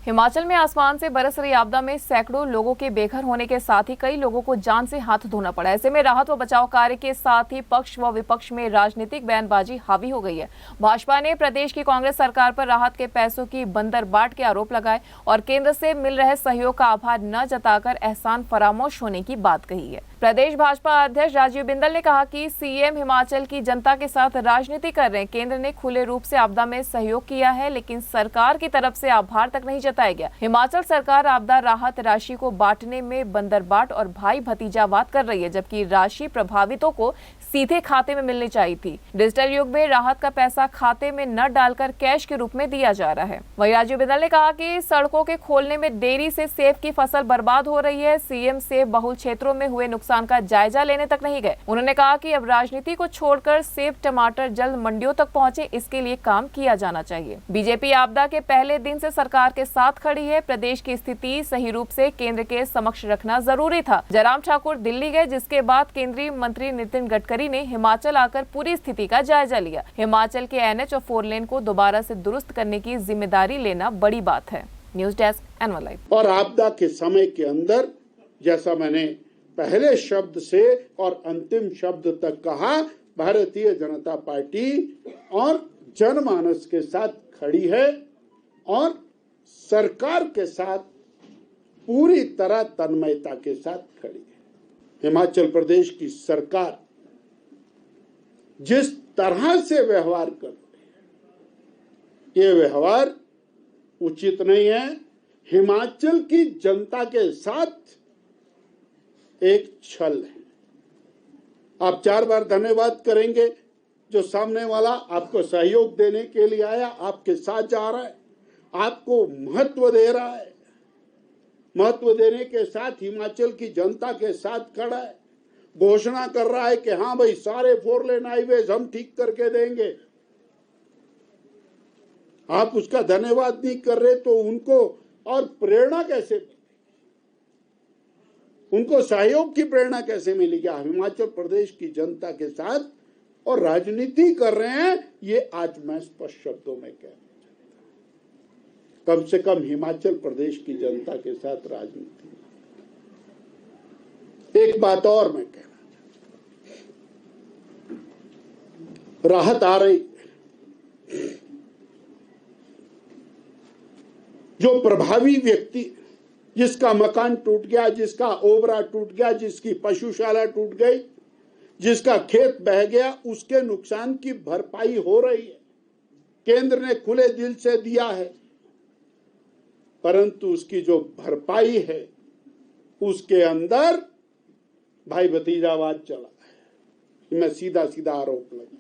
हिमाचल में आसमान से बरस रही आपदा में सैकड़ों लोगों के बेघर होने के साथ ही कई लोगों को जान से हाथ धोना पड़ा। ऐसे में राहत व बचाव कार्य के साथ ही पक्ष व विपक्ष में राजनीतिक बयानबाजी हावी हो गई है। भाजपा ने प्रदेश की कांग्रेस सरकार पर राहत के पैसों की बंदरबाट के आरोप लगाए और केंद्र से मिल रहे सहयोग का आभार न जताकर एहसान फरामोश होने की बात कही है। प्रदेश भाजपा अध्यक्ष राजीव बिंदल ने कहा कि सीएम हिमाचल की जनता के साथ राजनीति कर रहे हैं। केंद्र ने खुले रूप से आपदा में सहयोग किया है, लेकिन सरकार की तरफ से आभार तक नहीं जताया गया। हिमाचल सरकार आपदा राहत राशि को बांटने में बंदरबाट और भाई भतीजावाद कर रही है, जबकि राशि प्रभावितों को सीधे खाते में मिलनी चाहिए थी। डिजिटल युग में राहत का पैसा खाते में न डालकर कैश के रूप में दिया जा रहा है। वहीं राजीव बिंदल ने कहा कि सड़कों के खोलने में देरी से सेब की फसल बर्बाद हो रही है। सीएम सेब बहुल क्षेत्रों में हुए नुकसान का जायजा लेने तक नहीं गए। उन्होंने कहा कि अब राजनीति को छोड़कर सेब टमाटर जल्द मंडियों तक पहुंचे, इसके लिए काम किया जाना चाहिए। बीजेपी आपदा के पहले दिन से सरकार के साथ खड़ी है। प्रदेश की स्थिति सही रूप से केंद्र के समक्ष रखना जरूरी था। जयराम ठाकुर दिल्ली गए, जिसके बाद केंद्रीय मंत्री नितिन गडकरी ने हिमाचल आकर पूरी स्थिति का जायजा लिया। हिमाचल के एनएच और 4 लेन को दोबारा से दुरुस्त करने की जिम्मेदारी लेना बड़ी बात है। News desk, anyone live. और आपदा के समय के अंदर, जैसा मैंने पहले शब्द से और अंतिम शब्द तक कहा, भारतीय जनता पार्टी और जनमानस के साथ खड़ी है और सरकार के साथ पूरी तरह तन्मयता के साथ खड़ी है। हिमाचल प्रदेश की सरकार जिस तरह से व्यवहार कर रही है, ये व्यवहार उचित नहीं है। हिमाचल की जनता के साथ एक छल है। आप 4 बार धन्यवाद करेंगे। जो सामने वाला आपको सहयोग देने के लिए आया, आपके साथ जा रहा है, आपको महत्व दे रहा है, महत्व देने के साथ हिमाचल की जनता के साथ खड़ा है, घोषणा कर रहा है कि हाँ भाई, सारे 4 लेन हाईवेज हम ठीक करके देंगे। आप उसका धन्यवाद नहीं कर रहे तो उनको और प्रेरणा कैसे मिलेगी? उनको सहयोग की प्रेरणा कैसे मिलेगी? हिमाचल प्रदेश की जनता के साथ और राजनीति कर रहे हैं, ये आज मैं स्पष्ट शब्दों में कह रहा हूं। कम से कम हिमाचल प्रदेश की जनता के साथ राजनीति। एक बात और मैं कह रहा हूं, राहत आ रही, जो प्रभावी व्यक्ति, जिसका मकान टूट गया, जिसका ओबरा टूट गया, जिसकी पशुशाला टूट गई, जिसका खेत बह गया, उसके नुकसान की भरपाई हो रही है। केंद्र ने खुले दिल से दिया है, परंतु उसकी जो भरपाई है उसके अंदर भाई भतीजावाद चला है। मैं सीधा सीधा आरोप लगा रहा हूं।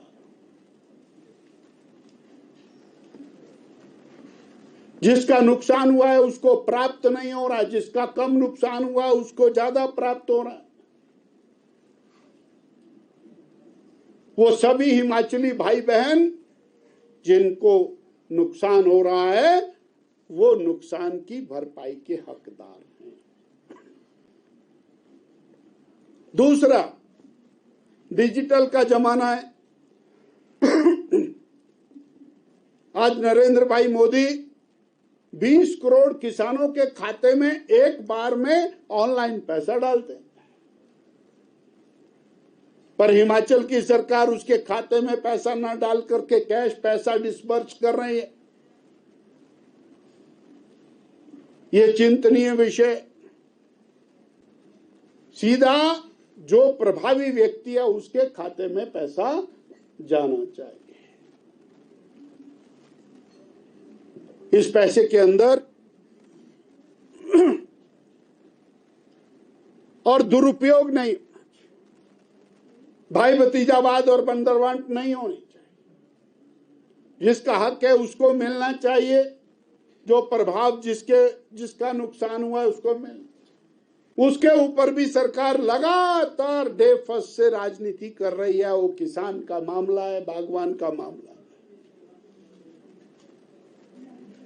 जिसका नुकसान हुआ है उसको प्राप्त नहीं हो रहा, जिसका कम नुकसान हुआ है उसको ज्यादा प्राप्त हो रहा है। वो सभी हिमाचली भाई बहन जिनको नुकसान हो रहा है, वो नुकसान की भरपाई के हकदार हैं। दूसरा, डिजिटल का जमाना है। आज नरेंद्र भाई मोदी 20 करोड़ किसानों के खाते में एक बार में ऑनलाइन पैसा डालते हैं, पर हिमाचल की सरकार उसके खाते में पैसा न डाल करके कैश पैसा डिस्बर्स कर रही है। ये चिंतनीय विषय। सीधा जो प्रभावी व्यक्ति है उसके खाते में पैसा जाना चाहिए। इस पैसे के अंदर और दुरुपयोग नहीं, भाई भतीजावाद और बंदरबाट नहीं होनी चाहिए। जिसका हक है उसको मिलना चाहिए, जो प्रभाव जिसका नुकसान हुआ है उसको मिलना। उसके ऊपर भी सरकार लगातार डे फर्स्ट से राजनीति कर रही है। वो किसान का मामला है, बागवान का मामला है।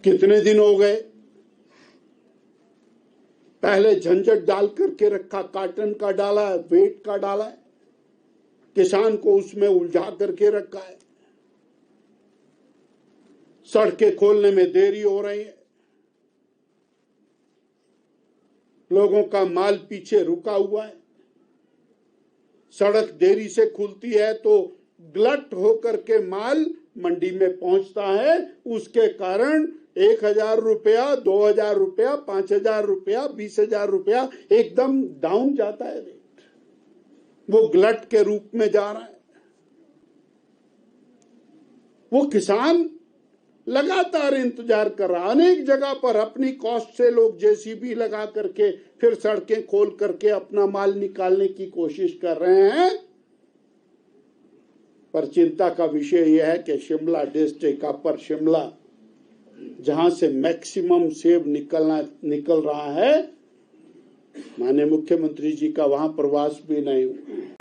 कितने दिन हो गए, पहले झंझट डाल करके रखा, कार्टन का डाला है, वेट का डाला है, किसान को उसमें उलझा करके रखा है। सड़कें खोलने में देरी हो रही है, लोगों का माल पीछे रुका हुआ है, सड़क देरी से खुलती है तो ग्लट होकर के माल मंडी में पहुंचता है। उसके कारण 1,000 रुपया, 2,000 रुपया, 5,000 रुपया, 20,000 रुपया एकदम डाउन जाता है रेट, वो ग्लट के रूप में जा रहा है। वो किसान लगातार इंतजार कर रहा, अनेक जगह पर अपनी कॉस्ट से लोग जेसीबी लगा करके फिर सड़कें खोल करके अपना माल निकालने की कोशिश कर रहे हैं। पर चिंता का विषय यह है कि शिमला डिस्ट्रिक्ट, अपर शिमला, जहां से मैक्सिमम सेब निकल रहा है, माननीय मुख्यमंत्री जी का वहां प्रवास भी नहीं हुआ।